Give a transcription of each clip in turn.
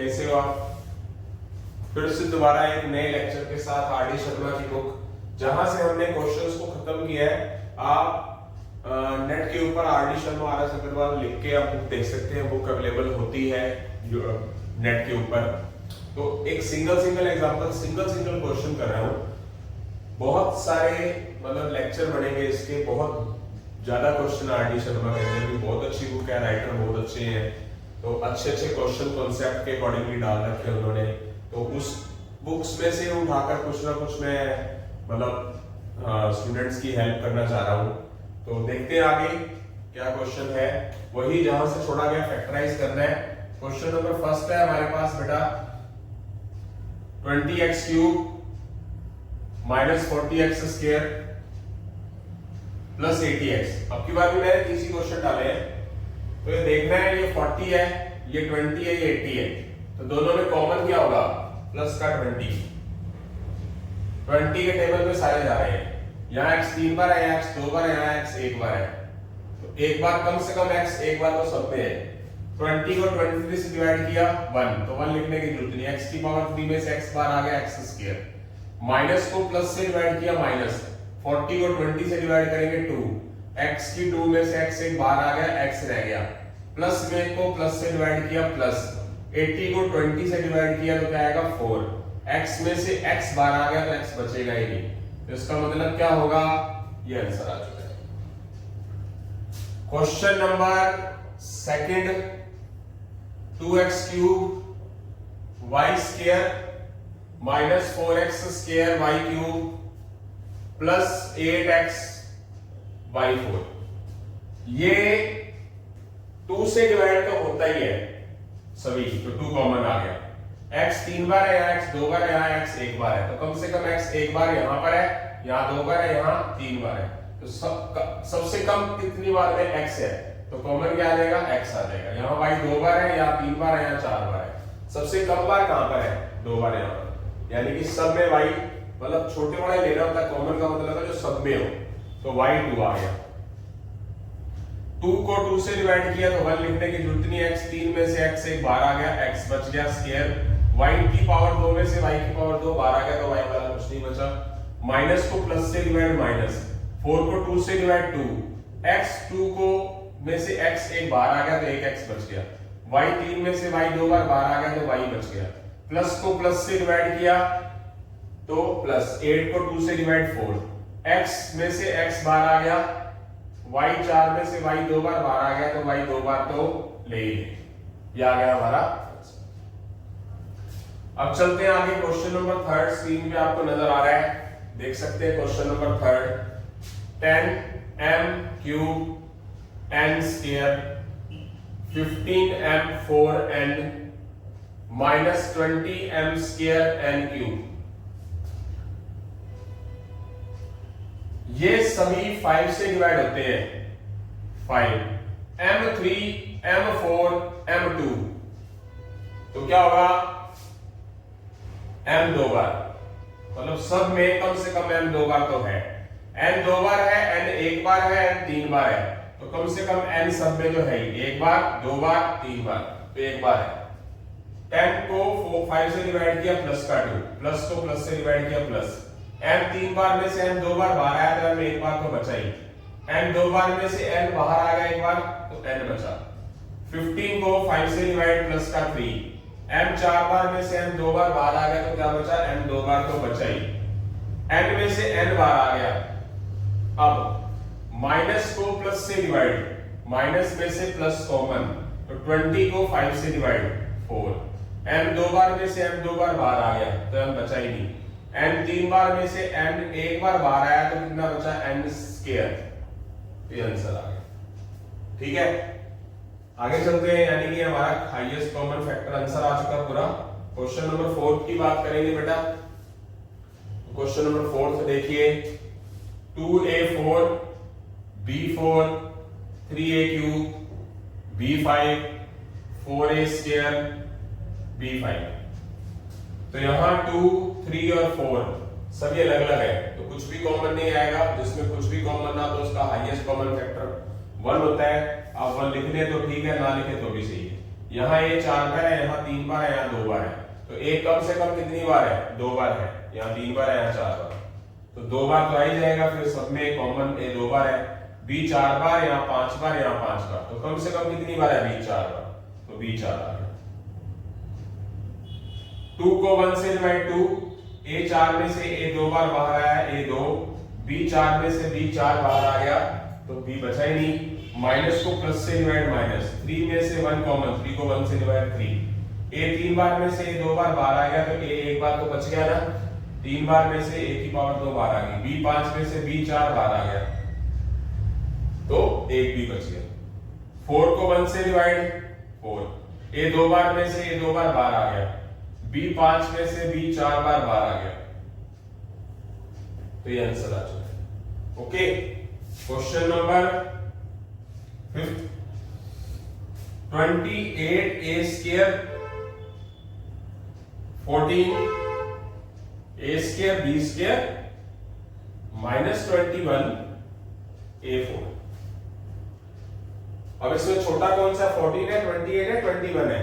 कैसे हो आप? फिर से दोबारा एक नए लेक्चर के साथ आरडी शर्मा की बुक, जहां से हमने क्वेश्चंस को खत्म किया है। आप नेट के ऊपर RD Sharma R S Agarwal लिख के आप बुक देख सकते हैं। बुक अवेलेबल होती है नेट के ऊपर। तो एक सिंगल एग्जांपल, सिंगल क्वेश्चन कर रहा हूं। बहुत सारे मतलब लेक्चर बनेंगे इसके, बहुत ज्यादा क्वेश्चन आरडी शर्मा के अंदर भी। बहुत अच्छी बुक है, राइटर बहुत अच्छे हैं, तो अच्छे क्वेश्चन कॉन्सेप्ट के अकॉर्डिंगली डाल रखे हैं उन्होंने। तो उस बुक्स में से उठाकर कुछ ना कुछ मैं मतलब स्टूडेंट्स की हेल्प करना चाह रहा हूँ। तो देखते हैं आगे क्या क्वेश्चन है। वही जहां से छोड़ा गया, फैक्टराइज करना है। क्वेश्चन नंबर फर्स्ट है हमारे पास बेटा, 20x cube minus 40x square plus 80x। अब की बार भी मैंने तीसरी क्वेश्चन डाले हैं, तो ये देखना है ये 40 है, ये 20 है, ये 80 है। तो दोनों में कॉमन क्या होगा? प्लस का 20 के टेबल में सारे जा रहे हैं। यहाँ x 3 बार है, यहाँ x 2 बार है, यहाँ x 1 बार है। तो एक बार कम से कम x एक बार तो सब में है। 20 को 23 से डिवाइड किया 1, तो 1 लिखने की जरूरत नहीं। x की पावर 3 में से x बार आ गया x स्क्वायर। माइनस को प्लस से डिवाइड किया माइनस, 40 को 20 से डिवाइड करेंगे 2, x की 2 में से x एक बार आ गया, x रह गया। प्लस में को प्लस से डिवाइड किया प्लस, 80 को 20 से डिवाइड किया तो क्या आएगा 4, x में से x बार आ गया तो x बचेगा ही नहीं। तो इसका मतलब क्या होगा? ये आंसर आ चुका है। Question number second, 2x cube y square minus 4x square y cube plus 8x y 4। ये 2 से डिवाइड तो होता ही है सभी, तो 2 कॉमन आ गया। x 3 बार है, यहाँ x 2 बार है, यहाँ x 1 बार है। तो कम से कम x 1 बार यहाँ पर है, यहाँ 2 बार है, यहाँ 3 बार है। तो सबसे कम कितनी बार में x है? तो कॉमन क्या आ जाएगा? x आ जाएगा। यहाँ y 2 बार है, यहाँ 3 बार है, यहाँ 4 बार है। सबसे कम बार कहाँ पर है? 2 बार यहाँ पर। यानी कि सब में y मतलब छोटे बड़े लेना होता है। कॉमन का मतलब है जो सब में हो। तो y 2 आ गया। 2 को 2 से डिवाइड किया तो 1 लिखने की जरूरत नहीं। x 3 में से x एक बार आ गया, x बच गया स्क्वायर। y की पावर 2 में से y की पावर 2 बार आ गया, तो y वाला कुछ नहीं बचा। माइनस को प्लस से डिवाइड माइनस, 4 को 2 से डिवाइड 2, x 2 को में से x एक बार आ गया तो एक x बच गया। y 3 में से y 2 बार आ गया तो y बच गया। प्लस को प्लस से डिवाइड किया तो प्लस, 8 को 2 से डिवाइड 4, x में से x बार आ गया, y 4 में से y 2 बार आ गया तो y 2 बार तो ले ही ले। ये आ गया हमारा। अब चलते हैं आगे। क्वेश्चन नंबर थर्ड स्क्रीन पे आपको नजर आ रहा है, देख सकते हैं। Question number third, 10m cube n square 15m 4n minus 20m square n cube. ये सभी 5 से डिवाइड होते हैं। 5, m3 m4 m2। तो क्या होगा? m 2 बार, मतलब सब में कम से कम m 2 बार तो है। n 2 बार है, n 1 बार है, n 3 बार है। तो कम से कम n सब में तो है ही। 1 बार, 2 बार, 3 बार, तो 1 बार है। 10 को 5 से डिवाइड किया प्लस का 2, प्लस को प्लस से डिवाइड किया प्लस। n 3 बार में से n 2 बार बाहर आया तो m 1 बार तो बचा ही। n 2 बार में से n बाहर आ गया 1 बार तो n बचा। 15 को 5 से डिवाइड प्लस का 3, m 4 बार में से n 2 बार बाहर आ गया तो क्या बचा? n 2 बार तो बचा ही। n में से n बार आ गया। अब माइनस को प्लस से डिवाइड, माइनस में से प्लस कॉमन, तो 20 को 5 से डिवाइड 4, m 2 बार में से m 2 बार बाहर आ गया तो m बचा ही नहीं। n 3 बार में से n 1 बार बाहर आया तो कितना बचा? n square. ये आंसर आ गया। ठीक है, आगे चलते हैं। यानी कि हमारा हाईएस्ट कॉमन फैक्टर आंसर आ चुका पूरा। क्वेश्चन नंबर 4 की बात करेंगे बेटा। क्वेश्चन नंबर 4 से देखिए, 2a4 b4 3a cube b5 4a square b5। तो यहाँ 2, 3 और 4 सभी अलग अलग है, तो कुछ भी कॉमन नहीं आएगा। जिसमें कुछ भी कॉमन ना तो उसका हाईएस्ट कॉमन फैक्टर 1 होता है। आप 1 लिख ले तो ठीक है, ना लिखे तो भी सही है। यहाँ ये 4 बार है, यहाँ 3 बार है, यहाँ 2 बार है। तो ए कम से कम कितनी बार है? 2 बार है। यहाँ 3 बार है, यहाँ 4 बार। तो 2 बार तो आ ही जाएगा। फिर सब में कॉमन ए 2 बार है। बी 4 बार, यहाँ 5 बार, यहाँ 5 बार। तो कम से कम कितनी बार है? बी 4 बार। तो बी 4 बार। 2 को 1 से डिवाइड 2, ए 4 में से ए 2 बार बाहर आया, ए 2। बी 4 में से बी 4 बाहर आ गया, तो बी बचा ही नहीं। माइनस को प्लस से डिवाइड माइनस, 3 में से 1 कॉमन, 3 को 1 से डिवाइड 3। ए 3 बार में से ए 2 बार बाहर आ गया, तो ए 1 बार तो बच गया ना। 3 बार में से ए की पावर 2 बाहर आ गई। बी 5 में से बी 4 बाहर आ गया, तो 1 भी बच गया। 4 को 1 से डिवाइड 4, ए 2 बार में से ए 2 बार बाहर आ गया। बी 5 में से बी 4 बार बाहर आ गया, तो ये आंसर आ चुका है। ओके, क्वेश्चन नंबर 5, 28 ए स्क्वायर 14 ए स्क्वायर बी स्क्वायर माइनस 21 ए 4। अब इसमें छोटा कौन सा? 14 है, 28 है, 21 है।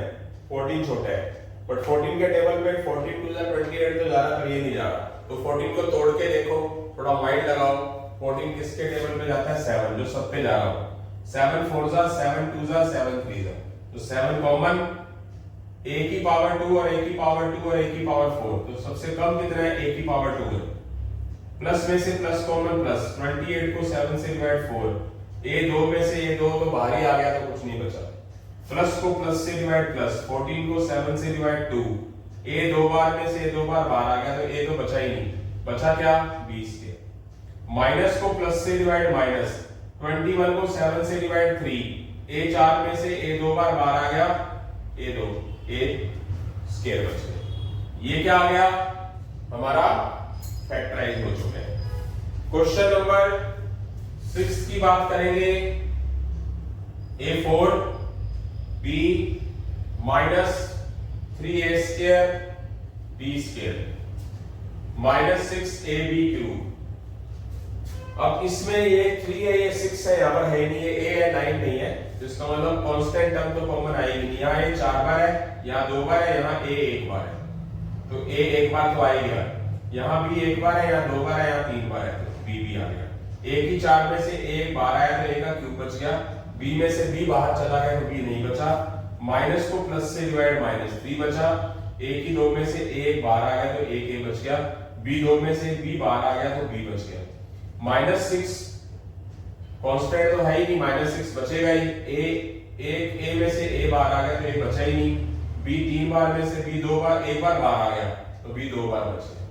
14 छोटा है, बट 14 के टेबल में 14 टू 28 तो ज्यादा करिए नहीं जा रहा। तो 14 को तोड़ के देखो, थोड़ा माइंड लगाओ। 14 किसके टेबल में जाता है? 7, जो सब पे जा रहा हूं। 7 4 जा, 7 2 जा, 7 3 जा। तो 7 कॉमन, a की पावर 2 और a की पावर 2 और a की पावर 4। तो सबसे कम कितना है? a की पावर 2 है। प्लस में से प्लस कॉमन प्लस, 28 को 7 से डिवाइड 4। a 2 में से a 2 तो बाहर ही आ गया, तो कुछ नहीं बचा। प्लस को प्लस से डिवाइड प्लस, 14 को 7 से डिवाइड 2। a 2 बार में से a 2 बार बाहर आ गया, तो a तो बचा ही नहीं। बचा क्या? b square. माइनस को प्लस से डिवाइड माइनस, 21 को 7 से डिवाइड 3। a 4 में से a 2 बार बाहर आ गया, a 2 a स्क्वायर बच गया। ये क्या आ गया? हमारा फैक्टराइज हो चुका है। क्वेश्चन नंबर 6 की बात करेंगे। a4 b minus 3a square b square minus 6ab cube. अब इसमें ये 3 है, ये 6 है, यहाँ पर है नहीं, ये a है, 9 नहीं है। तो इसका मतलब कांस्टेंट टर्म तो कॉमन आएगी नहीं। यहाँ a 4 बार है, यहाँ 2 बार है, यहाँ a 1 बार है। तो a 1 बार तो आएगा। यहाँ b 1 बार है, यहाँ 2 बार है, यहाँ 3 बार है, तो b भी आ गया। a की 4 में से a बाहर आया, तो a का क्यूब बच गया। b में से b बाहर चला गया, तो b नहीं बचा। माइनस को प्लस से डिवाइड माइनस, 3 बचा। a की 2 में से a बाहर आ गया, तो a बच गया। b 2 में से b बाहर आ गया, तो b बच गया। माइनस 6 कांस्टेंट तो है ही नहीं, माइनस 6 बचेगा ही। a में से a बाहर आ गया, तो a बचा ही नहीं। b 3 बार में से b 2 बार, 1 बार बाहर आ गया, तो b 2 बार बच गया।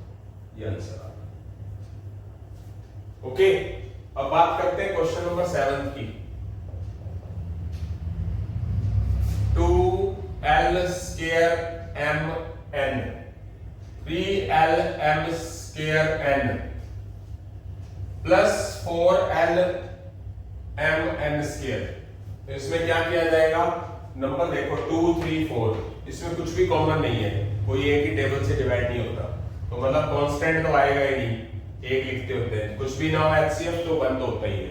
ये आंसर आ गया। ओके, अब बात करते हैं क्वेश्चन नंबर 7 की। 2l square mn 3l m square n plus 4l m n square. तो इसमें क्या किया जाएगा? नंबर देखो 2 3 4, इसमें कुछ भी कॉमन नहीं है, कोई एक ही टेबल से डिवाइड नहीं होता। तो मतलब कांस्टेंट तो आएगा ही नहीं, एक लिखते होते हैं। कुछ भी ना हो एचसीएफ तो 1 तो होता ही है।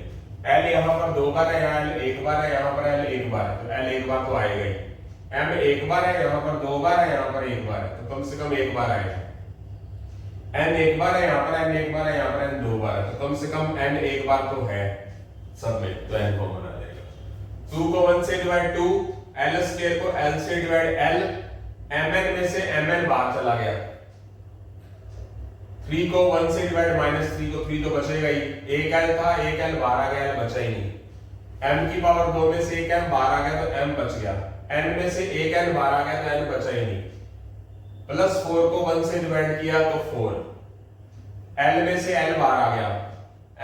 l यहाँ पर 2 बार है, यहाँ l 1 बार है, यहाँ पर l 1 बार है, तो l 1 बार तो आएगा ही। m 1 बार है, यहाँ पर 2 बार है, यहाँ पर 1 बार है, तो कम से कम 1 बार आएगा। n 1 बार है, यहाँ पर n 1 बार है, यहाँ पर n 2 बार है, तो कम से कम n 1 बार तो है सब में, तो n कॉमन आ जाएगा। 2 को 1 से डिवाइड 2, l स्क्वायर को l से डिवाइड l, mn में से mn बाहर चला गया। 3 को 1 से डिवाइड माइनस 3, तो 3 तो बचेगा ही। एक l था, एक l बाहर आ गया, l बचा ही नहीं। m की पावर 2 में से एक m बाहर आ गया, तो m बच गया। n में से एक n बाहर आ गया, तो n बचा ही नहीं। प्लस 4 को 1 से डिवाइड किया, तो 4। l में से l बाहर आ गया,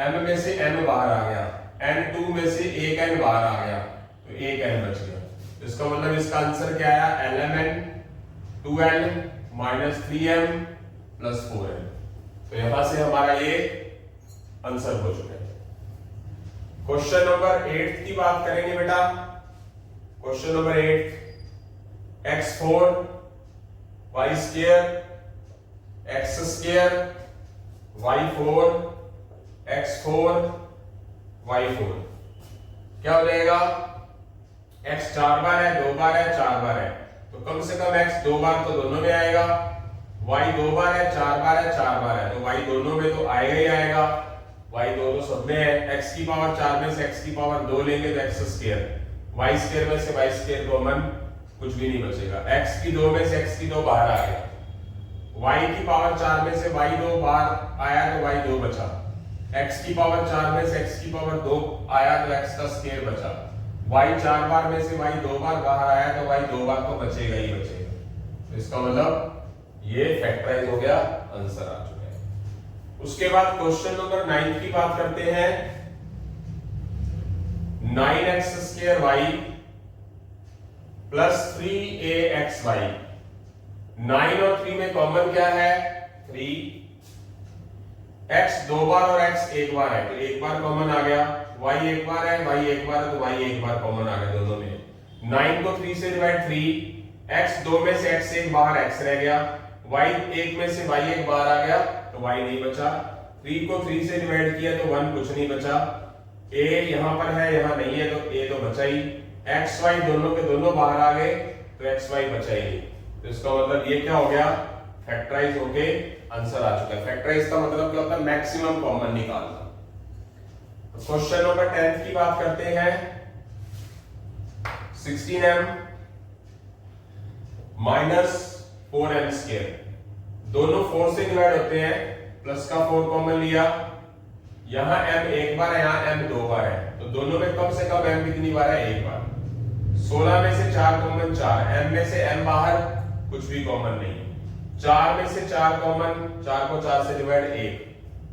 m में से m बाहर आ गया, n2 में से एक n बाहर आ गया, तो एक n बच गया। इसका मतलब इसका आंसर क्या आया? lmn 2l minus 3m plus 4m। तो यहां से हमारा ये आंसर हो चुका है। क्वेश्चन नंबर 8 की बात करेंगे बेटा। Question number 8, x4 y square x square y4 x4 y4 क्या हो जाएगा? x 4 बार है, 2 बार है, 4 बार है, तो कम से कम x 2 बार तो दोनों में आएगा। y 2 बार है, 4 बार है, 4 बार है, तो y दोनों में तो आएगा ही आएगा। y 2 तो सब में है। x की पावर 4 में से x की पावर 2 लेंगे तो x स्क्वायर, y स्क्वायर में से y स्क्वायर कॉमन, कुछ भी नहीं बचेगा। x की 2 में से x की 2 बाहर आ गया, y की पावर 4 में से y 2 बाहर आया तो y 2 बचा, x की पावर 4 में से x की पावर 2 आया तो x का स्क्वायर बचा, y 4 बार में से y 2 बार बाहर आया तो y 2 बार तो बचेगा ही बचेगा। तो इसका मतलब ये फैक्टराइज हो गया, आंसर आ चुका है। उसके बाद क्वेश्चन नंबर 9 की बात करते हैं। 9x square y plus 3axy, 9 और 3 में कॉमन क्या है? 3, x 2 बार और x 1 बार है तो 1 बार कॉमन आ गया, y 1 बार है, y 1 बार है तो y 1 बार कॉमन आ गया दोनों में। 9 को 3 से डिवाइड 3, x 2 में से x 1 बाहर x रह गया, y 1 में से y 1 बाहर आ गया तो y नहीं बचा। 3 को 3 से डिवाइड किया तो 1 कुछ नहीं बचा, a यहां पर है यहां नहीं है तो a तो बचा ही, x y दोनों के दोनों बाहर आ गए तो x y बचा ही नहीं। तो इसका मतलब ये क्या हो गया? फैक्टराइज होके आंसर आ चुका है। फैक्टराइज का मतलब क्या होता है? मैक्सिमम कॉमन निकालना। तो क्वेश्चन नंबर 10 की बात करते हैं। 16m माइनस 4m स्क्वायर, दोनों 4 से डिवाइड होते हैं, प्लस का 4 कॉमन लिया, यहां m 1 बार है, यहां m 2 बार है, तो दोनों में कम से कम m कितनी बार है? 1 बार। 16 में से 4 कॉमन 4, m में से m बाहर, कुछ भी कॉमन नहीं। 4 में से 4 कॉमन, 4 को 4 से डिवाइड 1,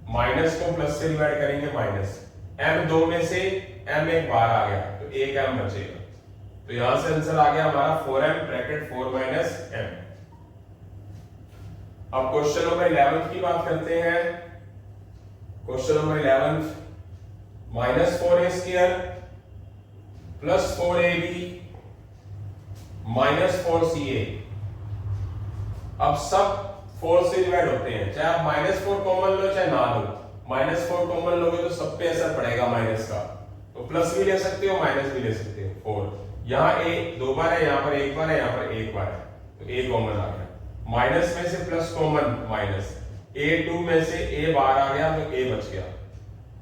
माइनस को प्लस से डिवाइड करेंगे माइनस, m 2 में से m 1 बाहर आ गया तो 1 m बचेगा। तो यहां से आंसर आ गया हमारा 4m ब्रैकेट 4 माइनस m। अब क्वेश्चन नंबर 11 की बात करते हैं। Question number 11, minus 4a square plus 4ab minus 4ca। अब सब 4 से डिवाइड होते हैं, चाहे आप माइनस 4 कॉमन लो चाहे ना लो, माइनस 4 कॉमन लोगे तो सब पे असर पड़ेगा माइनस का, तो प्लस भी ले सकते हो माइनस भी ले सकते हो। 4 यहाँ a 2 बार है, यहाँ पर 1 बार है, यहाँ पर 1 बार है, तो a कॉमन आ गया। माइनस में से प्लस कॉमन माइनस, a 2 में से a बाहर आ गया तो a बच गया,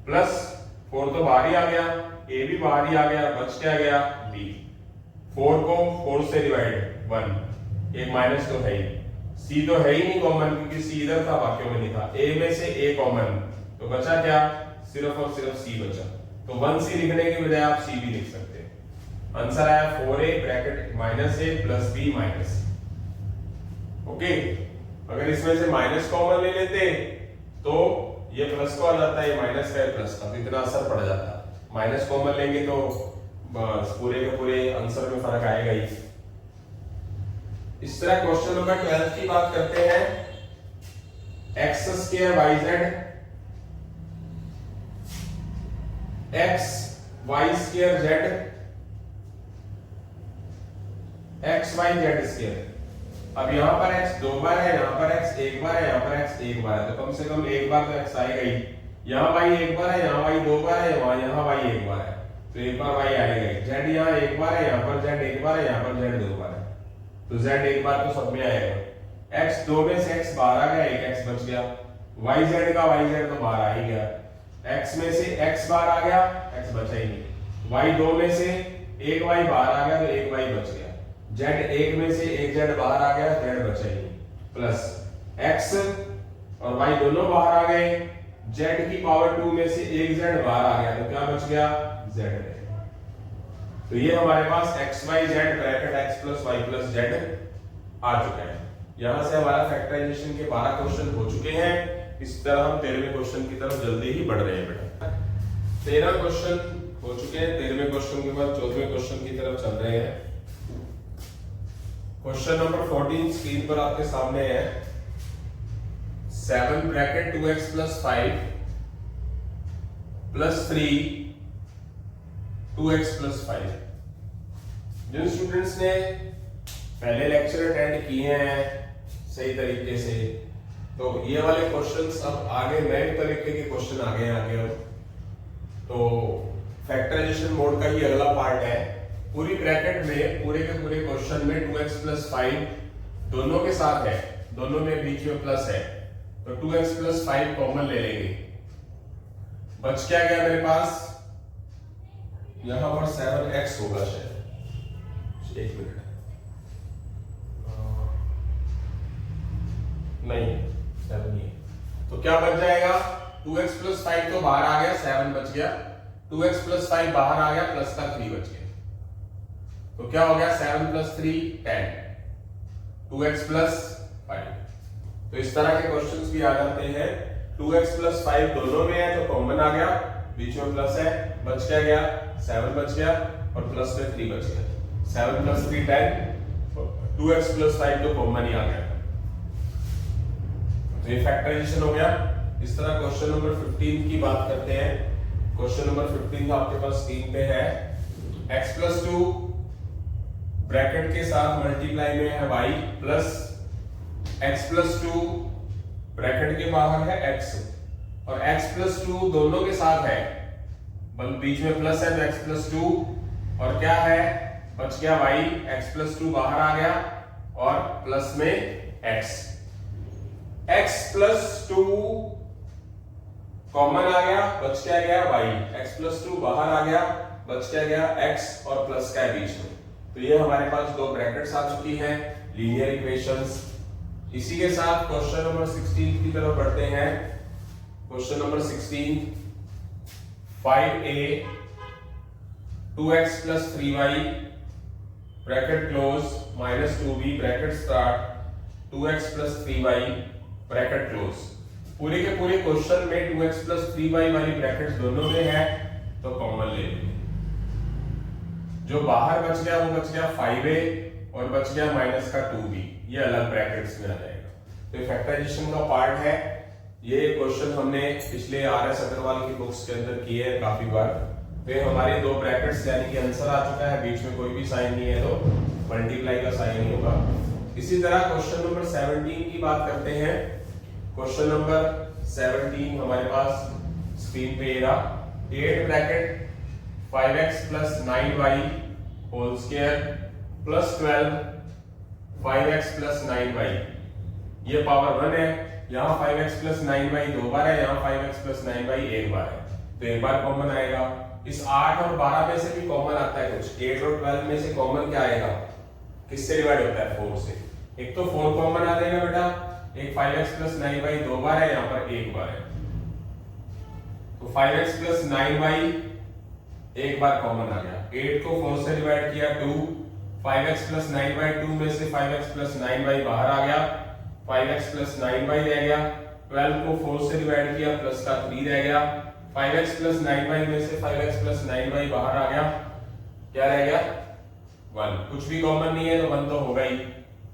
प्लस 4 तो बाहर ही आ गया, a भी बाहर ही आ गया, बच क्या गया? b। 4 को 4 से डिवाइड 1, एक माइनस तो है ही, c तो है ही नहीं कॉमन क्योंकि c इधर था वाक्यों में नहीं था, a में से a कॉमन, तो बचा क्या? सिर्फ और सिर्फ c बचा। तो 1c लिखने के बजाय आप c भी लिख सकते हैं। आंसर आया 4a bracket minus a plus b minus. Okay, अगर इसमें से माइनस कॉमन ले लेते तो ये प्लस को आ जाता है, ये माइनस का प्लस का, तो इतना असर पड़ जाता। माइनस कॉमन लेंगे तो बस पूरे के पूरे आंसर में फर्क आएगा ही। इस तरह क्वेश्चन नंबर 12 की बात करते हैं। x square yz x y square z x y z square. अब यहाँ पर x 2 बार है, यहाँ पर x 1 बार है, यहाँ पर x 1 बार है, तो कम से कम 1 बार तो x आएगा ही। यहाँ y 1 बार है, यहाँ y 2 बार है, यहाँ y 1 बार है, तो 1 बार y आएगा ही। z यहाँ 1 बार है, यहाँ पर z 1 बार है, यहाँ पर z 2 बार है, तो z 1 बार तो सब में आएगा। x 2 में से x बाहर आ गया, 1 x बच गया, yz का yz तो बाहर आ ही गया, x में से x बाहर आ गया, x बचा ही नहीं, y 2 में से 1 y बाहर आ गया तो 1 y बच गया, z 1 में से 1 z बाहर आ गया, z बचा ही नहीं, प्लस x और y दोनों बाहर आ गए, z की पावर 2 में से 1 z बाहर आ गया तो क्या बच गया? z। तो ये हमारे पास x y z bracket x plus y plus z आ चुका है। यहां से हमारा फैक्टराइजेशन के 12 क्वेश्चन हो चुके हैं। इस तरह हम 13वें क्वेश्चन की तरफ जल्दी ही बढ़ रहे हैं बेटा। 13 क्वेश्चन हो चुके हैं, 13वें क्वेश्चन के बाद 14वें क्वेश्चन की तरफ चल रहे हैं। क्वेश्चन नंबर 14 स्क्रीन पर आपके सामने है। 7 bracket 2x plus 5 plus 3 2x plus 5। जिन स्टूडेंट्स ने पहले लेक्चर अटेंड किए हैं सही तरीके से, तो ये वाले क्वेश्चंस अब आगे नए तरीके के क्वेश्चन आ गए हैं आगे। अब तो फैक्टराइजेशन मोड का ही अगला पार्ट है, पूरी ब्रैकेट में पूरे के पूरे क्वेश्चन में 2x प्लस 5 दोनों के साथ है, दोनों में बीच में प्लस है, तो 2x प्लस 5 कॉमन ले लेंगे। बच क्या गया मेरे पास, यहां पर 7x होगा शायद, एक मिनट, नहीं 7 ही, तो क्या बच जाएगा, 2x प्लस 5 तो बाहर आ गया, 7 बच गया, 2x प्लस 5 बाहर आ गया, प्लस का 3 बच गया, तो क्या हो गया 7 प्लस 3 10, 2x प्लस 5। तो इस तरह के क्वेश्चंस भी आ जाते हैं। 2x प्लस 5 दोनों में है तो कॉमन आ गया, बीच में प्लस है, बच क्या गया 7 बच गया और प्लस में 3 बच गया, 7 प्लस 3 10, 2x प्लस 5 तो कॉमन ही आ गया, तो ये फैक्टराइजेशन हो गया। इस तरह क्वेश्चन नंबर 15 की बात करते हैं। क्वेश्चन नंबर 15 आपके पास स्क्रीन पे है, x प्लस 2 ब्रैकेट के साथ मल्टीप्लाई में है y plus x plus 2 bracket के बाहर है x, और x प्लस 2 दोनों के साथ है, बीच में प्लस है तो x प्लस 2, और क्या है बच गया y, x प्लस 2 बाहर आ गया और प्लस में x प्लस 2 कॉमन आ गया, बच क्या गया y, x प्लस 2 बाहर आ गया, बच क्या गया x और प्लस का बीच में। तो ये हमारे पास दो ब्रैकेट्स आ चुकी हैं, लीनियर इक्वेशंस। इसी के साथ क्वेश्चन नंबर 16 की तरफ बढ़ते हैं। Question number 16, 5a 2x plus 3y bracket close minus 2b bracket start 2x plus 3y bracket close. पूरे के पूरे क्वेश्चन में 2x प्लस 3y वाली ब्रैकेट्स दोनों में है तो कॉमन ले लेंगे। जो बाहर बच गया वो बच गया 5a और बच गया माइनस का 2b, ये अलग ब्रैकेट्स में आ जाएगा। तो ये फैक्टराइजेशन का पार्ट है। ये क्वेश्चन हमने पिछले RS अग्रवाल की बुक्स के अंदर किए हैं काफी बार। तो हमारे दो ब्रैकेट्स यानी कि आंसर आ चुका है, बीच में कोई भी साइन नहीं है तो मल्टीप्लाई का साइन ही होगा। इसी तरह क्वेश्चन नंबर 17 की बात करते हैं। क्वेश्चन नंबर 17 हमारे पास स्क्रीन पे रहा, 8 bracket 5x plus 9y whole square plus 12 5x plus 9y, ये पावर 1 है। यहाँ 5x प्लस 9y 2 बार है, यहाँ 5x प्लस 9y 1 बार है, तो एक बार कॉमन आएगा। इस 8 और 12 में से भी कॉमन आता है कुछ, 8 और 12 में से कॉमन क्या आएगा, किससे डिवाइड होता है 4 से, एक तो 4 कॉमन आ जाएगा बेटा, एक 5x प्लस 9y 2 बार है, यहाँ पर 1 बार है, तो 5x प्लस 9y एक बार कॉमन आ गया। 8 को 4 से डिवाइड किया 2, 5x प्लस 9/2 में से 5x प्लस 9y बाहर आ गया, 5x प्लस 9y रह गया। 12 को 4 से डिवाइड किया, प्लस का 3 रह गया। 5x प्लस 9y में से 5x प्लस 9y बाहर आ गया, क्या रह गया 1। कुछ भी कॉमन नहीं है तो 1 तो होगा ही।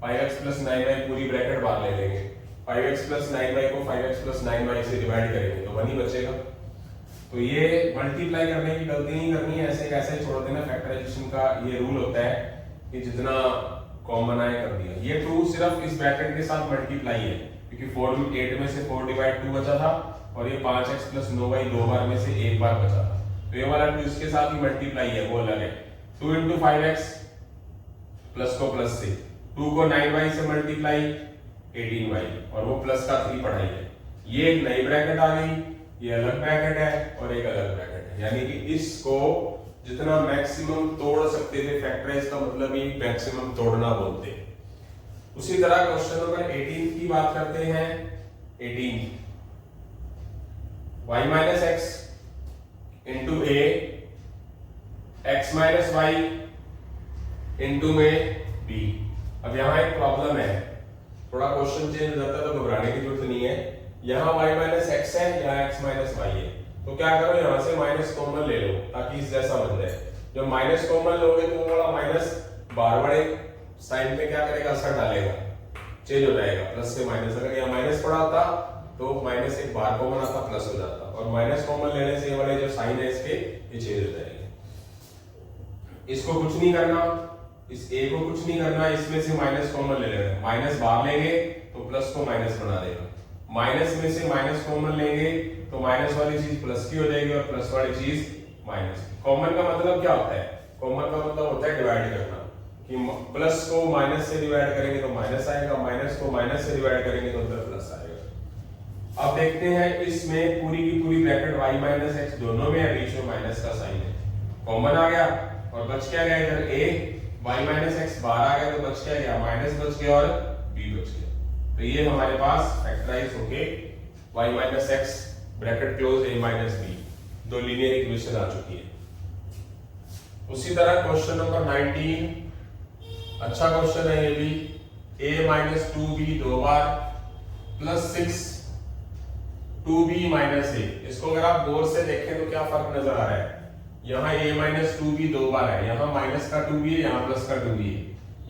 5x प्लस 9y पूरी ब्रैकेट बाहर ले लेंगे, 5x प्लस 9y को 5x प्लस 9y से डिवाइड करेंगे तो 1 ही बचेगा। तो ये मल्टीप्लाई करने की गलती नहीं करनी है, ऐसे कैसे छोड़ देना। फैक्टराइजेशन का ये रूल होता है कि जितना कॉमन आए कर दिया। ये 2 सिर्फ इस ब्रैकेट के साथ मल्टीप्लाई है, क्योंकि 8 में से 4 डिवाइड 2 बचा था, और ये 5x प्लस 9y 2 बार में से 1 बार बचा था, तो ये वाला 2 इसके साथ ही मल्टीप्लाई है, वो अलग है। 2 इंटू 5x प्लस को प्लस से, 2 को 9y से मल्टीप्लाई 18y, और वो प्लस का 3 पढ़ाई है। ये एक नई ब्रैकेट आ गई, ये अलग ब्रैकेट है और एक अलग ब्रैकेट है, यानी कि इसको जितना मैक्सिमम तोड़ सकते थे, फैक्टराइज का मतलब ही मैक्सिमम तोड़ना बोलते हैं। उसी तरह क्वेश्चन नंबर 18 की बात करते हैं। 18 y माइनस एक्स इंटू ए एक्स माइनस वाई इंटू में बी। अब यहाँ एक प्रॉब्लम है, थोड़ा क्वेश्चन चेंज हो जाता है तो घबराने की जरूरत नहीं है। यहाँ y माइनस एक्स है, यहाँ x माइनस वाई है, तो क्या करो यहाँ से माइनस कॉमन ले लो ताकि इस जैसा बन जाए। जब माइनस कॉमन लोगे तो वो वाला माइनस बार बार साइन पे क्या करेगा, असर डालेगा, चेंज हो जाएगा प्लस से माइनस। अगर यहाँ माइनस पड़ा होता तो माइनस एक बार कॉमन आता प्लस हो जाता, और माइनस कॉमन लेने से ये वाले जो साइन है इसके ये चेंज हो जाएंगे। इसको कुछ नहीं करना, इस a को कुछ नहीं करना, इसमें से माइनस कॉमन ले लेना। माइनस बाहर लेंगे तो प्लस को माइनस बना देगा, माइनस में से माइनस कॉमन लेंगे तो माइनस वाली चीज प्लस की हो जाएगी और प्लस वाली चीज माइनस। कॉमन का मतलब क्या होता है, कॉमन का मतलब होता है डिवाइड करना, कि प्लस को माइनस से डिवाइड करेंगे तो माइनस आएगा, माइनस को माइनस से डिवाइड करेंगे तो अंदर प्लस आएगा। अब देखते हैं इसमें पूरी की पूरी ब्रैकेट y माइनस एक्स दोनों में है, बीच में माइनस का साइन है, कॉमन आ गया और बच क्या गया इधर a, y माइनस एक्स बाहर आ गया तो बच क्या गया, माइनस बच गया और b बच गया। तो ये हमारे पास फैक्टराइज होके y minus x bracket close a minus b, दो लीनियर इक्वेशन आ चुकी है। उसी तरह क्वेश्चन नंबर 19, अच्छा क्वेश्चन है ये भी, a माइनस 2b दो बार प्लस 6 2b माइनस a। इसको अगर आप गौर से देखें तो क्या फर्क नजर आ रहा है, यहाँ a माइनस 2b दो बार है, यहाँ माइनस का 2b है, यहाँ प्लस का 2b है,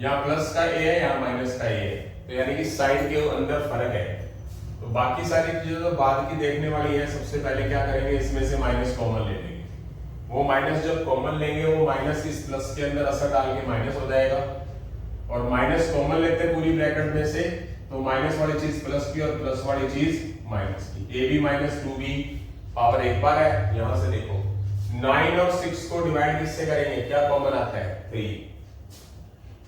यहाँ प्लस का a है, यहाँ माइनस का a है, तो यानी कि साइन के अंदर फर्क है। तो बाकी सारी चीजें तो बाद की देखने वाली है, सबसे पहले क्या करेंगे, इसमें से माइनस कॉमन ले लेंगे। वो माइनस जब कॉमन लेंगे वो माइनस इस प्लस के अंदर असर डाल के माइनस हो जाएगा, और माइनस कॉमन लेते हैं पूरी ब्रैकेट में से तो माइनस वाली चीज प्लस की और प्लस वाली चीज माइनस की। a b minus 2b power एक बार है, यहां से देखो 9 और 6 को डिवाइड किससे करेंगे, क्या कॉमन आता है 3।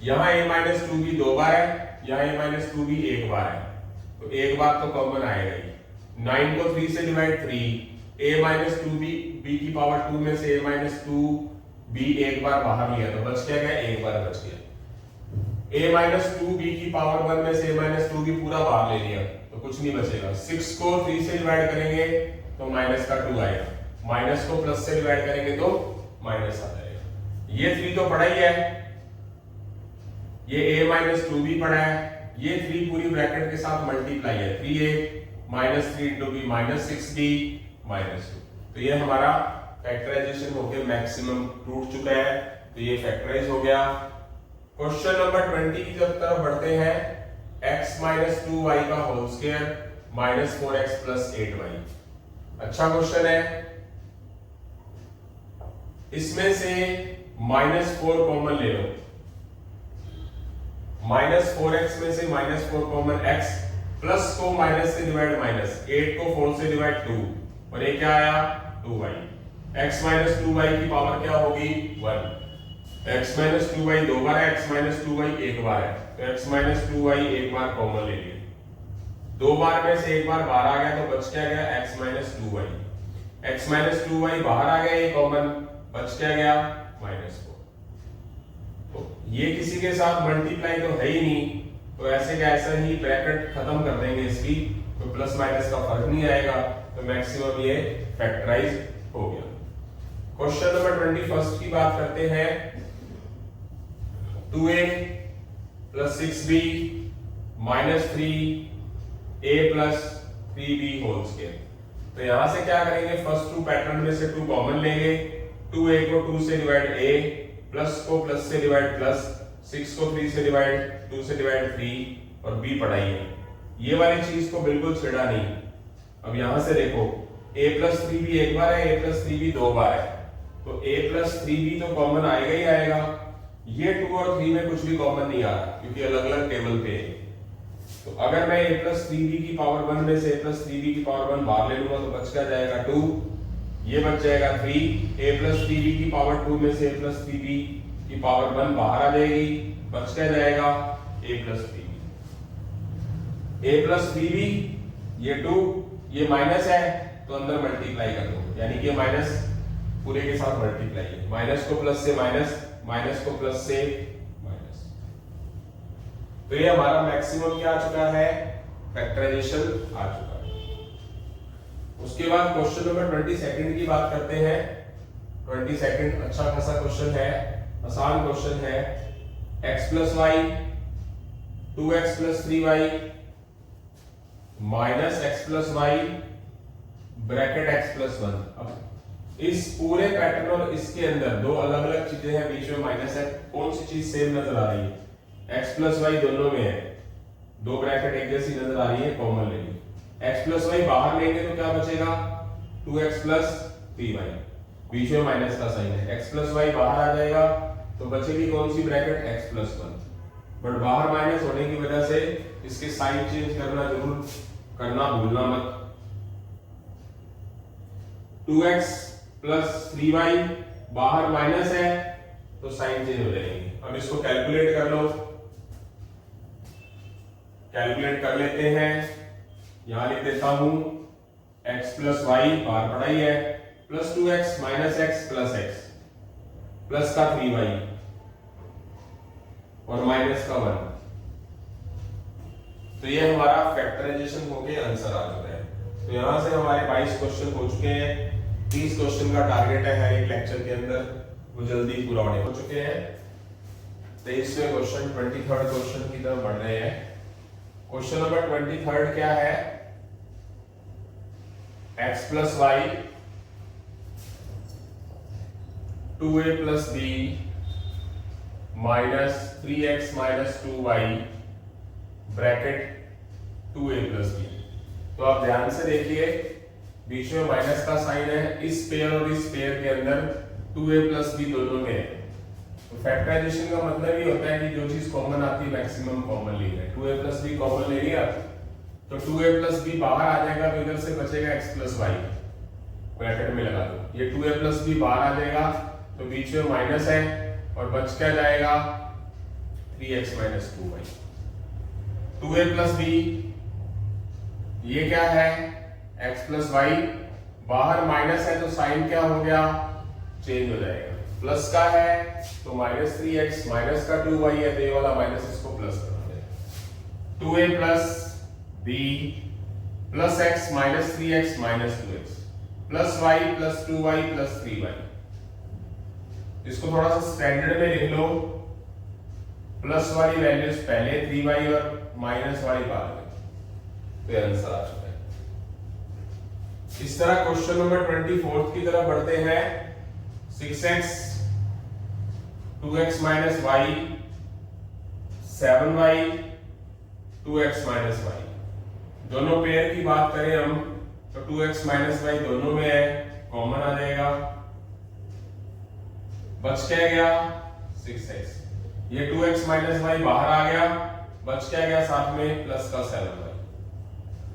यहाँ a माइनस 2b दो बार है, यहाँ a माइनस 2b एक बार है, तो एक बार तो कॉमन आएगा ही। 9 को 3 से divide 3, a minus 2b b की पावर 2 में से a माइनस 2b एक बार बाहर लिया तो बच क्या गया, एक बार बच गया। a माइनस 2b की पावर 1 में से a माइनस 2b पूरा बाहर ले लिया तो कुछ नहीं बचेगा। 6 को 3 से डिवाइड करेंगे तो माइनस का 2 आएगा, माइनस को प्लस से डिवाइड करेंगे तो माइनस आ जाएगा। ये 3 तो पढ़ा ही है, ये a माइनस 2b पढ़ा है, ये 3 पूरी ब्रैकेट के साथ मल्टीप्लाई है, 3a minus 3 into b minus 6b minus 2। तो ये हमारा फैक्टराइजेशन होके मैक्सिमम टूट चुका है, तो ये फैक्टराइज हो गया। क्वेश्चन नंबर 20 की तरफ बढ़ते हैं, x माइनस 2y का whole square minus 4x plus 8y। अच्छा क्वेश्चन है, इसमें से माइनस 4 कॉमन ले लो, माइनस 4x में से माइनस 4 कॉमन, x प्लस को माइनस से डिवाइड माइनस, 8 को 4 से डिवाइड 2 और ये क्या आया 2y। x माइनस 2y की पावर क्या होगी 1, x माइनस 2y दो बार है, x माइनस 2y एक बार है, तो x माइनस 2y एक बार कॉमन ले लिए, दो बार में से एक बार बाहर आ गया तो बच क्या गया x minus 2y। x minus 2y बाहर आ गया ये कॉमन, बच क्या गया माइनस 4। तो ये किसी के साथ मल्टीप्लाई तो है ही नहीं, तो ऐसे का ऐसा ही ब्रैकेट खत्म कर देंगे इसकी, तो प्लस माइनस का फर्क नहीं आएगा, तो मैक्सिमम ये फैक्टराइज हो गया। क्वेश्चन नंबर 21 की बात करते हैं, 2a plus 6b minus 3a plus 3b whole square. तो यहां से क्या करेंगे, फर्स्ट 2 पैटर्न में से 2 कॉमन लेंगे, 2a को 2 से डिवाइड a, प्लस को प्लस से डिवाइड प्लस, 6 को 3 से डिवाइड 2 से डिवाइड 3 और b पढ़ाई है। ये वाली चीज को बिल्कुल छेड़ा नहीं। अब यहां से देखो a प्लस 3b एक बार है, a प्लस 3b दो बार है, तो a प्लस 3b तो कॉमन आएगा ही आएगा। ये 2 और 3 में कुछ भी कॉमन नहीं आ रहा क्योंकि अलग अलग टेबल पे है। तो अगर मैं a प्लस 3b की पावर 1 में से a प्लस 3b की पावर 1 बाहर ले लूंगा तो बच क्या जाएगा 2, ये बच जाएगा 3, a प्लस 3b की पावर 2 में से a प्लस 3b की पावर 1 बाहर आ जाएगी, बच क्या जाएगा a plus 3b। a plus 3b ये 2, ये माइनस है तो अंदर मल्टीप्लाई कर दो, यानी कि माइनस पूरे के साथ मल्टीप्लाई है, माइनस को प्लस से माइनस, माइनस को प्लस से माइनस। तो ये हमारा मैक्सिमम क्या आ चुका है, फैक्टराइजेशन आ चुका है। उसके बाद क्वेश्चन नंबर 22 की बात करते हैं। 22 अच्छा खासा क्वेश्चन है, आसान क्वेश्चन है। x plus y 2x plus 3y minus x plus y bracket x plus 1। अब इस पूरे पैटर्न और इसके अंदर दो अलग अलग चीजें हैं, बीच में माइनस है, कौन सी चीज सेम नजर आ रही है, x प्लस वाई दोनों में है, दो ब्रैकेट एक जैसी नजर आ रही है, कॉमन लेंगे। x प्लस वाई बाहर लेंगे तो क्या बचेगा 2x प्लस 3y, बीच में माइनस का साइन है, x प्लस वाई बाहर आ जाएगा तो बचेगी कौन सी ब्रैकेट x प्लस 1, बट बाहर माइनस होने की वजह से इसके साइन चेंज करना जरूर करना भूलना मत। 2x प्लस 3y बाहर माइनस है तो साइन चेंज हो जाएगी। अब इसको कैलकुलेट कर लो, कैलकुलेट कर लेते हैं। यहां लिख देता हूं x प्लस वाई, बाहर पड़ा ही है, plus 2x minus x plus x, plus का 3y और माइनस का 1। तो ये हमारा फैक्टराइजेशन होके आंसर आ जाता है। तो यहां से हमारे 22 क्वेश्चन हो चुके हैं। 30 क्वेश्चन का टारगेट है हर एक लेक्चर के अंदर, वो जल्दी पूरा होने हो चुके हैं। 23वें क्वेश्चन 23rd क्वेश्चन की तरफ बढ़ रहे हैं। क्वेश्चन नंबर 23rd क्या है? x plus y 2a plus b minus 3x minus 2y bracket 2a plus b। तो आप ध्यान से देखिए, बीच में माइनस का साइन है, इस पेयर और इस पेयर के अंदर 2a प्लस b दोनों में है। तो फैक्टराइजेशन का मतलब ये होता है कि जो चीज कॉमन आती है मैक्सिमम कॉमन ले लें। 2a प्लस b कॉमन ले लिया तो 2a प्लस b बाहर आ जाएगा, तो इधर से बचेगा x प्लस y, ब्रैकेट में लगा दो। ये 2a प्लस b बाहर आ जाएगा तो बीच में माइनस है और बच क्या जाएगा 3x minus 2y। 2a plus b ये क्या है x प्लस y, बाहर माइनस है तो साइन क्या हो गया चेंज हो जाएगा, प्लस का है तो माइनस 3x, माइनस का 2y है तो ये वाला माइनस इसको प्लस कर दें। 2a plus b plus x minus 3x minus 2x plus y plus 2y plus 3y। इसको थोड़ा सा स्टैंडर्ड में लिख लो, प्लस वाली वैल्यूज पहले 3y और माइनस वाली बाद में, तो आंसर आ चुका है। इस तरह क्वेश्चन नंबर 24 की तरफ बढ़ते हैं। 6x 2x minus y 7y 2x minus y। दोनों पेयर की बात करें हम तो 2x माइनस y दोनों में है, कॉमन आ जाएगा, बच क्या गया 6x। ये 2x माइनस y बाहर आ गया, बच क्या गया साथ में प्लस का 7y।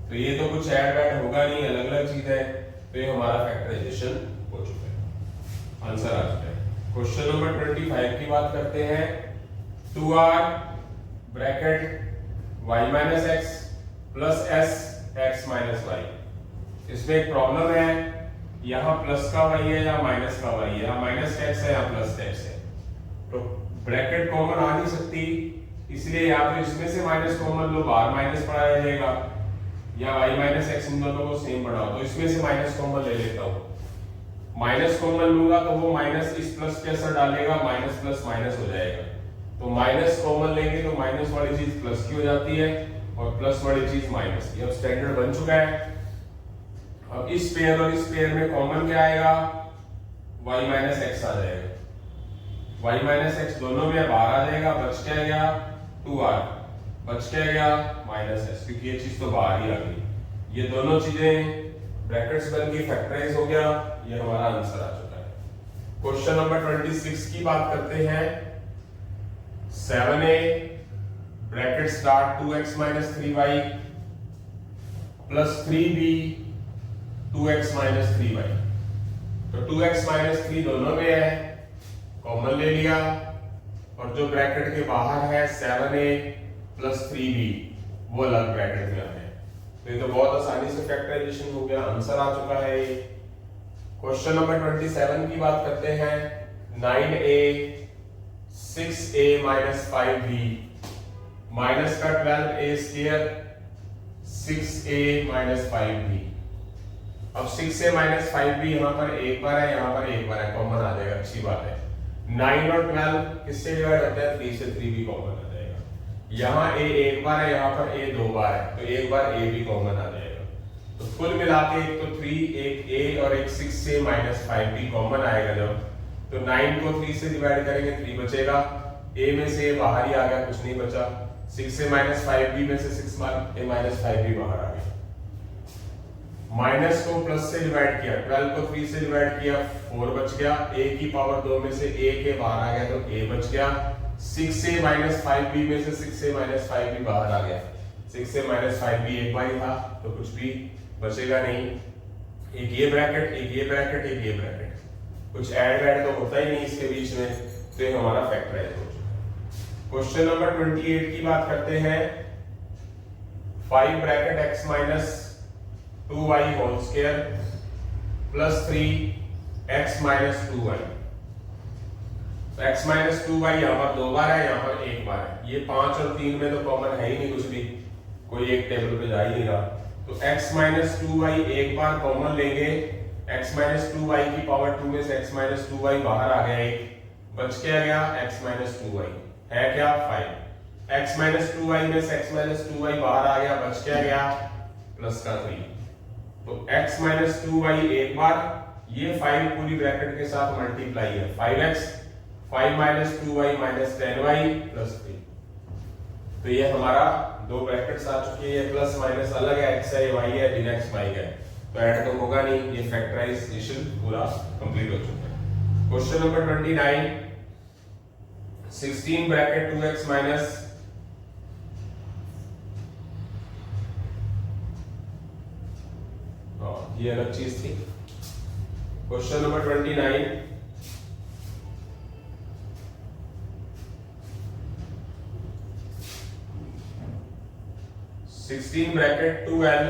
तो ये तो कुछ ऐड वैड होगा नहीं, अलग अलग चीज है, तो ये हमारा फैक्टराइजेशन हो चुका है, आंसर आ चुका है। क्वेश्चन नंबर 25 की बात करते हैं। 2r bracket y minus x plus s x minus y। इसमें एक प्रॉब्लम है, यहाँ प्लस का y है या माइनस का y है, यहाँ माइनस x है या प्लस x है, तो ब्रैकेट कॉमन आ नहीं सकती, इसलिए या तो इसमें से माइनस कॉमन लो, बाहर माइनस पड़ा रह जाएगा, या y माइनस x इन दोनों को सेम बनाओ। तो इसमें से माइनस कॉमन ले लेता हूँ, माइनस कॉमन लूंगा तो वो माइनस इस प्लस के असर डालेगा, माइनस प्लस माइनस हो जाएगा। तो माइनस कॉमन लेंगे तो माइनस वाली चीज प्लस की हो जाती है और प्लस वाली चीज माइनस की। अब स्टैंडर्ड बन चुका है। अब इस पेयर और इस पेयर में कॉमन क्या आएगा y माइनस एक्स आ जाएगा, y माइनस एक्स दोनों में बाहर आ जाएगा, बच क्या गया 2r, बच क्या गया माइनस s, क्योंकि ये चीज तो बाहर ही आ गई। ये दोनों चीजें ब्रैकेट्स बन के फैक्टराइज हो गया, ये हमारा आंसर आ चुका है। क्वेश्चन नंबर 26 की बात करते हैं। 7a bracket start 2x minus 3y plus 3b 2x minus 3y। तो 2x माइनस 3 दोनों में है, कॉमन ले लिया, और जो ब्रैकेट के बाहर है 7a प्लस 3b वो अलग ब्रैकेट में आ है। तो ये तो बहुत आसानी से फैक्टराइजेशन हो गया, आंसर आ चुका है। क्वेश्चन नंबर 27 की बात करते हैं। 9a 6a minus 5b minus का 12a square 6a minus 5b। अब 6a माइनस 5b यहाँ पर एक बार है, यहाँ पर एक बार है, कॉमन आ जाएगा, अच्छी बात है। 9 और 12 किससे डिवाइड होता है 3 से, 3b कॉमन आ जाएगा। यहाँ a एक बार है, यहाँ पर a दो बार है, तो एक बार a भी कॉमन आ जाएगा। तो कुल मिला के एक तो 3, एक a और एक 6a माइनस 5b कॉमन आएगा जब, तो 9 को 3 से डिवाइड करेंगे 3 बचेगा, a में से बाहर ही आ गया, कुछ नहीं बचा। 6a माइनस 5b में से 6a माइनस 5b बाहर आ गया। माइनस को प्लस से डिवाइड किया, 12 को 3 से डिवाइड किया, 4 बच गया, a की पावर 2 में से a के बाहर आ गया तो a बच गया। 6a माइनस 5b में से 6a माइनस 5b बाहर आ गया, 6a माइनस 5b एक बार ही था तो कुछ भी बचेगा नहीं। एक ये ब्रैकेट, एक ये ब्रैकेट, एक ये ब्रैकेट, कुछ ऐड वैड तो होता ही नहीं इसके बीच में, तो ये हमारा फैक्टराइज हो चुका है। क्वेश्चन नंबर 28 की बात करते हैं। 5 bracket x minus 2y whole square plus 3x minus 2y। तो x माइनस 2y यहाँ पर 2 बार है, यहाँ पर 1 बार है। ये 5 और 3 में तो कॉमन है ही नहीं कुछ भी, कोई एक टेबल पे जा ही नहीं रहा। तो x माइनस 2y एक बार कॉमन लेंगे, x माइनस 2y की पावर 2 में से x माइनस 2y बाहर आ गया, एक बच क्या गया x माइनस 2y है क्या 5। x माइनस 2y में से x माइनस 2y बाहर आ गया, बच क्या गया प्लस का 3। तो x माइनस 2y एक बार, ये 5 पूरी ब्रैकेट के साथ मल्टीप्लाई है 5x 5 minus 2y minus 10y plus 3। तो ये हमारा दो ब्रैकेट्स आ चुकी है, प्लस माइनस अलग है, x है y है, बिना x y है, तो ऐड तो होगा नहीं। ये फैक्टराइजेशन पूरा कंप्लीट हो चुका है। Question number 29 16 bracket 2x minus ये अलग चीज थी। Question number 29 16 bracket 2l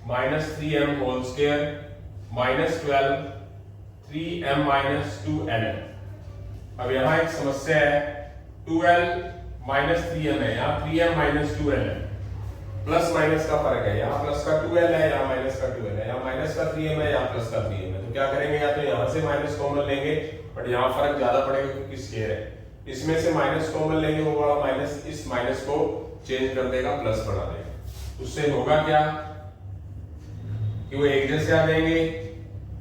minus 3m whole square minus 12 3m minus 2l। अब यहाँ एक समस्या है, 2l माइनस 3m है, यहाँ 3m माइनस 2l है, प्लस माइनस का फर्क है, यहाँ प्लस का 2l है, यहाँ माइनस का 2l है, यहाँ माइनस का 3m है, यहाँ प्लस का 3m है। तो क्या करेंगे, या तो यहाँ से माइनस कॉमन लेंगे, बट यहाँ फर्क ज्यादा पड़ेगा क्योंकि स्क्वायर है। इसमें से माइनस कॉमन लेंगे, वो वाला माइनस इस माइनस को चेंज कर देगा, प्लस बना देगा। उससे होगा क्या कि वो एक जैसे आ जाएंगे।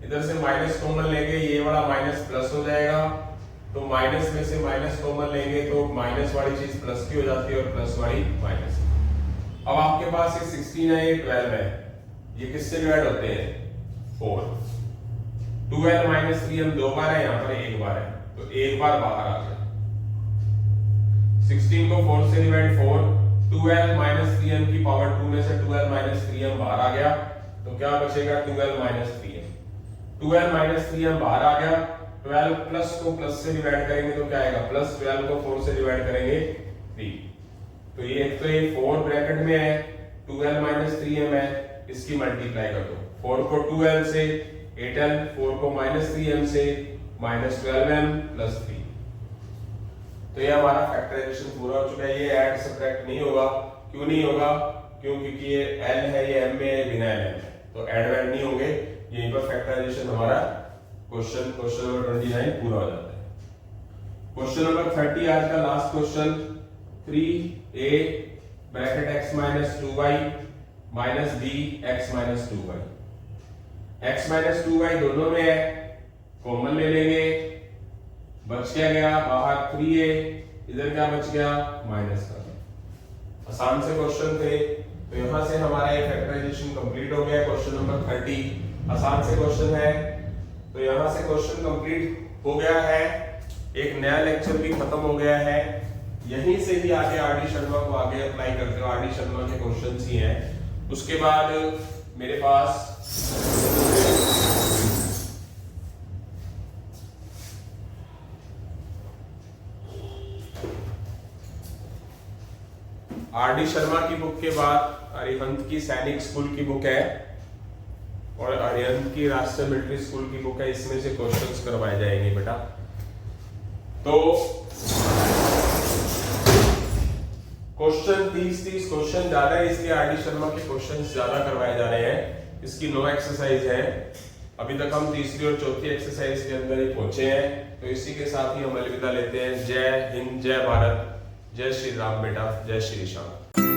इधर से माइनस कॉमन लेंगे, ये वाला माइनस प्लस हो जाएगा, तो माइनस में से माइनस कॉमन लेंगे तो माइनस वाली चीज प्लस की हो जाती है और प्लस वाली माइनस। अब आपके पास ये 16 है, ये 12 है, ये किससे डिवाइड होते हैं 4। 2l माइनस 3m 2 बार है, यहाँ पर 1 बार है, तो 1 बार बाहर आ गया। 16 को 4 से डिवाइड 4, 2l माइनस 3m की पावर 2 में से 2l माइनस 3m बाहर आ गया, तो क्या बचेगा 2l minus 3m। 2l minus 3m बाहर आ गया, 12 प्लस को प्लस से डिवाइड करेंगे तो क्या आएगा, प्लस 12 को 4 से डिवाइड करेंगे 3। तो ये एक तो ये 4 ब्रैकेट में है, 2l माइनस 3m है, इसकी मल्टीप्लाई कर दो। 4 को 2l से 8l, 4 को माइनस 3m से माइनस 12m प्लस 3। तो ये हमारा फैक्टराइजेशन पूरा हो चुका है। ये ऐड सब्ट्रैक्ट नहीं होगा, क्यों नहीं होगा, क्योंकि ये l है, ये m में है, बिना l है, तो ऐड वैड नहीं होंगे। यहीं पर फैक्टराइजेशन हमारा क्वेश्चन नंबर 29 पूरा हो जाता है। क्वेश्चन नंबर 30 आज का last question. 3a bracket x minus 2y minus b x minus 2y। x minus 2y दोनों में है, कॉमन ले लेंगे, बच क्या गया बाहर 3a, इधर क्या बच गया माइनस का। आसान से क्वेश्चन थे, तो यहां से हमारा ये फैक्टराइजेशन कंप्लीट हो गया। क्वेश्चन नंबर 30 आसान से क्वेश्चन है, तो यहां से क्वेश्चन कंप्लीट हो गया है। एक नया लेक्चर भी खत्म हो गया है। यहीं से ही आगे आरडी शर्मा को आगे अप्लाई करते हो, आरडी शर्मा के क्वेश्चंस ही हैं। उसके बाद मेरे पास आरडी शर्मा की बुक के बाद अरिहंत की सैनिक स्कूल की बुक है और अरिहंत की राष्ट्रीय मिलिट्री स्कूल की बुक है। इसमें से क्वेश्चंस करवाए जाएंगे बेटा। तो क्वेश्चन 30 क्वेश्चन ज्यादा है, इसलिए आरडी शर्मा के क्वेश्चंस ज्यादा करवाए जा रहे हैं। इसकी 9 एक्सरसाइज है। अभी तक हम तीसरी और चौथी एक्सरसाइज के अंदर ही पहुंचे हैं। तो इसी के साथ ही हम अलविदा लेते हैं। जय हिंद, जय भारत, जय श्री राम बेटा, जय श्री श्याम।